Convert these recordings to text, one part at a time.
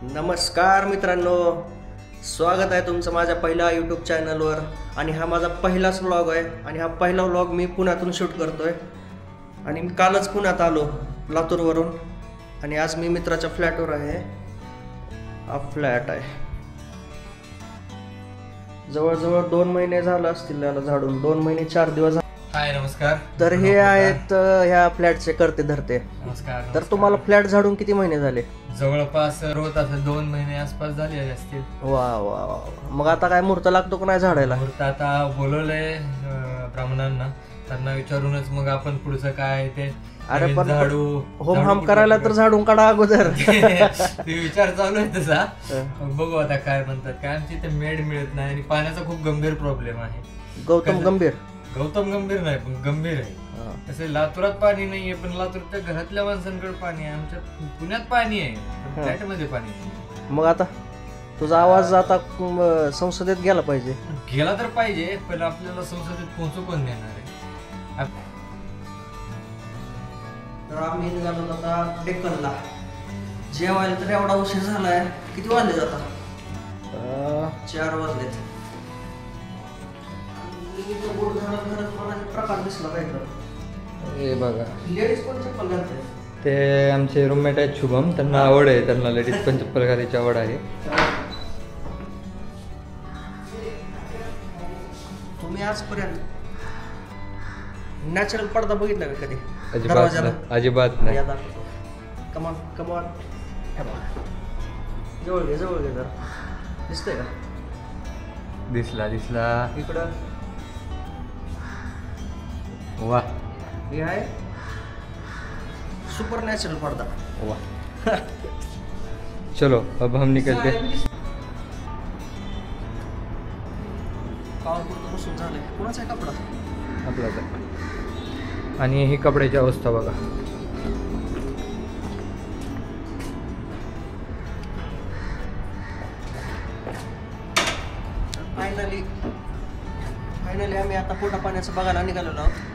नमस्कार मित्रांनो, स्वागत आहे तुमचं माझ्या पहिल्या यूट्यूब चॅनलवर. आणि हा माझा पहिलाच व्लॉग आहे आणि हा पहिला व्लॉग मी पुण्यातून शूट करतोय. आणि मी कालच पुण्यात आलो लातूरवरून आणि आज मी मित्राच्या फ्लॅटवर आहे. हा फ्लॅट आहे, जवळजवळ 2 महिने झालं असतील त्याला झाडून, 2 महिने 4 दिवस. हाय नमस्कार. तर हे आहेत ह्या फ्लॅटचे करते धरते. नमस्कार. तर तुम्हाला फ्लॅट झाडून किती महिने झाले? जवळपास रोज असं 2 महिने आसपास झाले असतील. वा वा वा. मग आता काय मुहूर्त लागतो का नाही झाडायला? मुहूर्त आता बोलवलंय ब्राह्मणांना, त्यांना विचारूनच मग आपण पुढचं काय ते. अरे पण झाडू होम हम करायला तर झाडून काढा अगोदर. ते विचार चालू आहे तसा. मग बघू आता काय म्हणतात. काय आमची इथे मेड मिळत नाही आणि पाण्याचा खूप गंभीर प्रॉब्लेम आहे. गौतम गंभीर नाही पण गंभीर आहे. तसे लातूरात पाणी नाहीये, पण लातूरच्या घरातल्या माणसांकडे पाणी आहे. आमच्या पुण्यात पाणी आहे, फ्लॅट मध्ये पाणी नाही. मग आता तुझा आवाज आता संसदेत गेला पाहिजे. गेला तर पाहिजे, पण आपल्याला संसदेत पोहोचू कोण देणार आहे? तर आम्ही निघालो आता डेक्कनला जेवायला. तर एवढा उशीर झालाय. किती वाजले जाता? 4 वाजलेत. प्रकार दिसला पाहिजे. हे बघा, लेडीज पण चप्पल घालते. ते आमचे रूममेट आहेत शुभम, त्यांना आवड आहे, त्यांना लेडीज पण चप्पल घालायची आवड आहे. तुम्ही आजपर्यंत नॅचरल पडदा बघितला का कधी? अजिबात नाही. कमान कमान जवळ घे जरा. दिसतंय का? दिसला इकडं. वा, हे आहे सुपर नॅचरल पडदा. वाह. चलो अब हम निकलते. कावरपुरतं बसून झालंय. कुणाचा आहे कपडा? आपलाच. आणि ही कपड्याची अवस्था बघा. फायनली आम्ही आता पोटा पाण्याचं बघायला निघालेलो आहोत.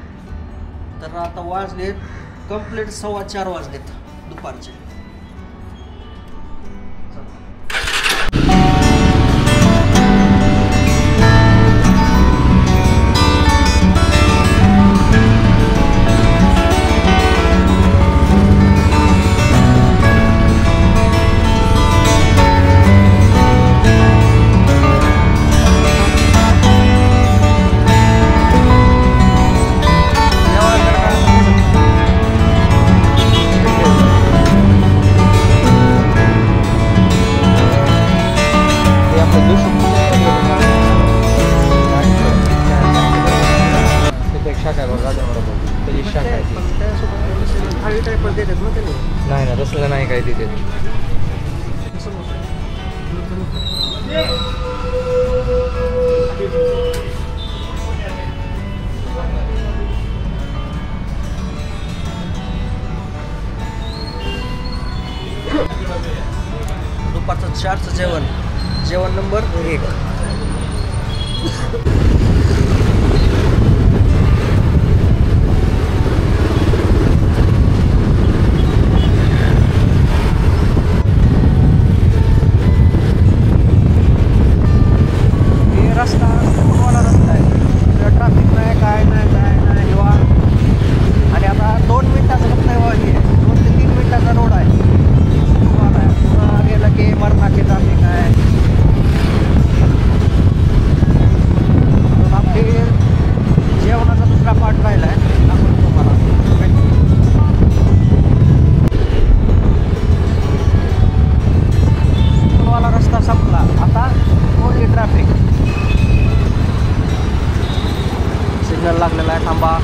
तर आता वाजलेत कंप्लीट 4:15 वाजलेत दुपारचे. नाही ना, तसलं नाही काय तिथे. दुपारचं 4चं जेवण नंबर 1. सिग्नल लागलेला आहे, थांबा.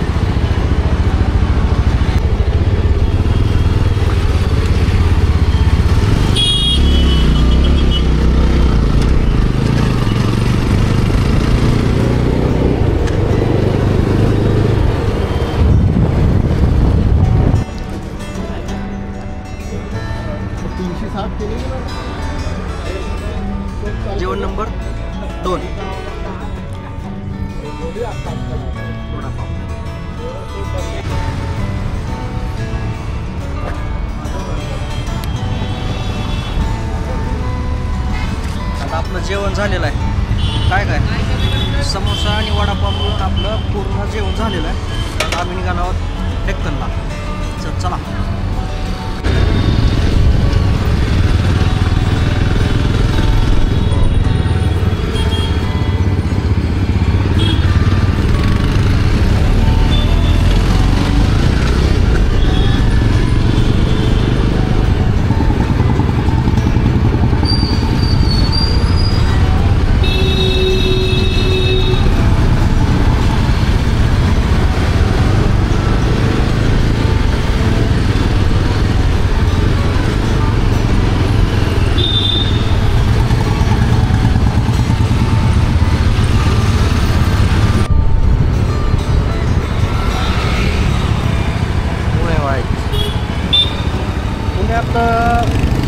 जेवण नंबर 2. आपलं जेवण झालेलं आहे. काय काय समोसा आणि वडापाव मिळून आपलं पूर्ण जेवण झालेलं आहे. आता आम्ही निघालो आहोत डेक्कनला. चला.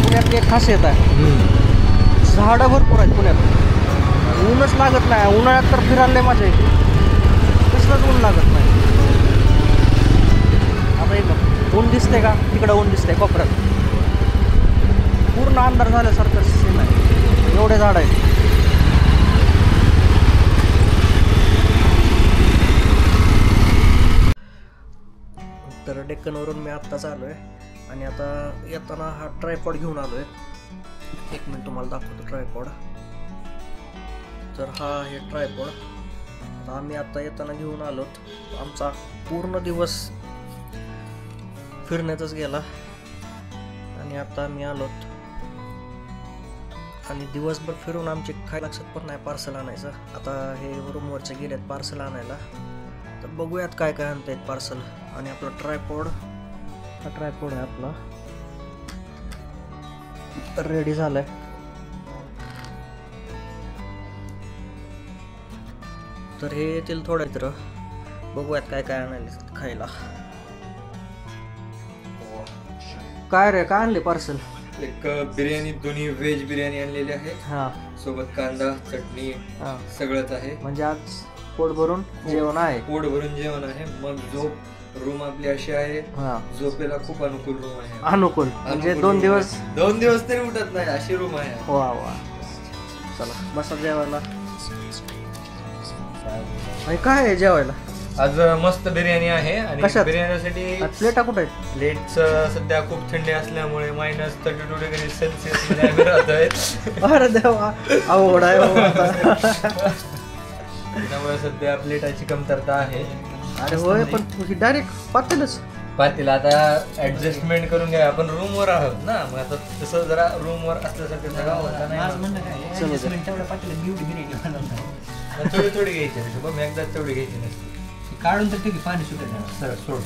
पुण्यात एक खासियत आहे, झाडं भरपूर आहेत पुण्यात. ऊनच लागत नाही. उन्हाळ्यात तर फिरायला मजा येते, कसलंच ऊन लागत नाही. आता एक ऊन दिसते का, तिकडं ऊन दिसते कोपऱ्यात. पूर्ण अंधार झाल्यासारखं सीन आहे, एवढे झाड आहेत. तर डेक्कनवरून मी आत्ताच आलो आहे आणि आता येताना हा ट्रायपॉड घेऊन आलो आहे. एक मिनिट तुम्हाला दाखवतो ट्रायपॉड. तर हा आहे ट्रायपॉड. आता आम्ही आता येताना घेऊन आलोत. आमचा पूर्ण दिवस फिरण्यातच गेला आणि आता आम्ही आलोत आणि दिवसभर फिरून आमचे काय लक्षात पण नाही पार्सल आणायचं. आता हे रूमवरचे गेलेत पार्सल आणायला, तर बघूयात काय काय आणतायत पार्सल. आणि आपला ट्रायपॉड, हा ट्रायपॉड आहे आपला, तर रेडी झालाय. तर हे येतील थोड्या तर बघूयात काय काय आणायला खायला. काय रे, काय आणले पार्सल? एक बिर्याणी, दोन्ही व्हेज बिर्याणी आणलेली आहे. हा, सोबत कांदा, चटणी, सगळंच आहे. म्हणजे आज पोट भरून जेवण आहे. पोट भरून जेवण आहे. मग झोप. रूम आपली अशी आहे, झोपेला खूप अनुकूल रूम आहे. अनुकूल म्हणजे दोन दिवस तरी उठत नाही अशी रूम आहे. वा वा. चला बसा जेवायला. काय आहे जेवायला? आज मस्त बिर्याणी आहे. आणि बिर्याणीसाठी प्लेटा कुठे आहेत? प्लेट सध्या खूप थंडी असल्यामुळे -32 डिग्री सेल्सिअस मध्ये आम्ही राहतोय. अरे देवा, अवघड आहे. त्यामुळे सध्या प्लेटाची कमतरता आहे. अरे होय, पण डायरेक्ट पातेल आता ऍडजस्टमेंट करून घ्या. आपण रूमवर आहोत ना, मग आता तसं जरा रूमवर असल्यासारखं थोडी थोडी घ्यायची. शुभम एकदा तेवढी घ्यायची नसते. काढून तर ठीक, पाणी सुटत सर सोड.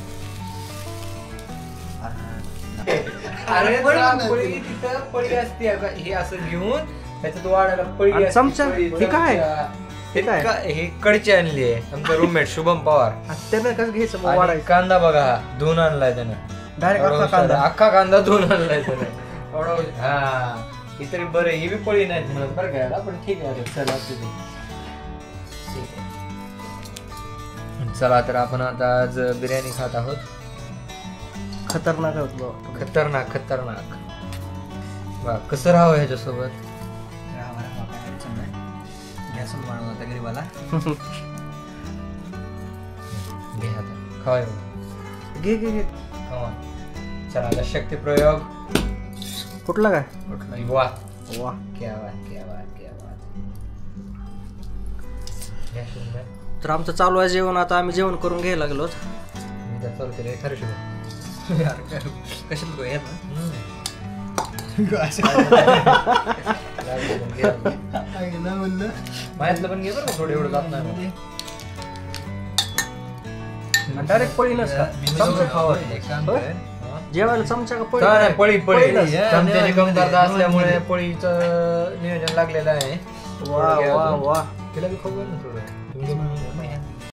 तिथं पळी असते, हे असं घेऊन त्याच्यात वाढायला पळी. चमचा हे काय? हे कडची आणली आहे आमचा रूममेट शुभम पवार. त्यानं कसं घ्यायचं? कांदा बघा, धुवून आणलाय त्यानं. डायरेक्ट अख्खा कांदा धुवून आणलाय त्यानं. हा, ही तरी बरं, ही बी पळी नाही म्हणत बरं घ्यायला, पण ठीक आहे. चला चला, तर आपण आता आज बिर्याणी खात आहोत. खतरनाक होतो, खतरनाक खतरनाक. वा, कसं राहावं ह्याच्यासोबत? गरीबाला खावाय घे घे घे. चला आता शक्ती प्रयोग. कुठला काय? वा वा, क्या बात क्या बात क्या बात. तर आमचं चालू आहे जेवण. आता आम्ही जेवण करून घ्यायला लागलो. मी तर चालू केलं खरं शुभ. कशात गो येत माहितलं पण घे बरं, थोडं एवढं जात नाही. डायरेक्ट पळी नसता जेवायला चमचा का पळी? पळी चमच्याची कमतरता असल्यामुळे पळीचं नियोजन लागलेलं आहे. वा वा वा. तिला बी खाऊ ना थोडं.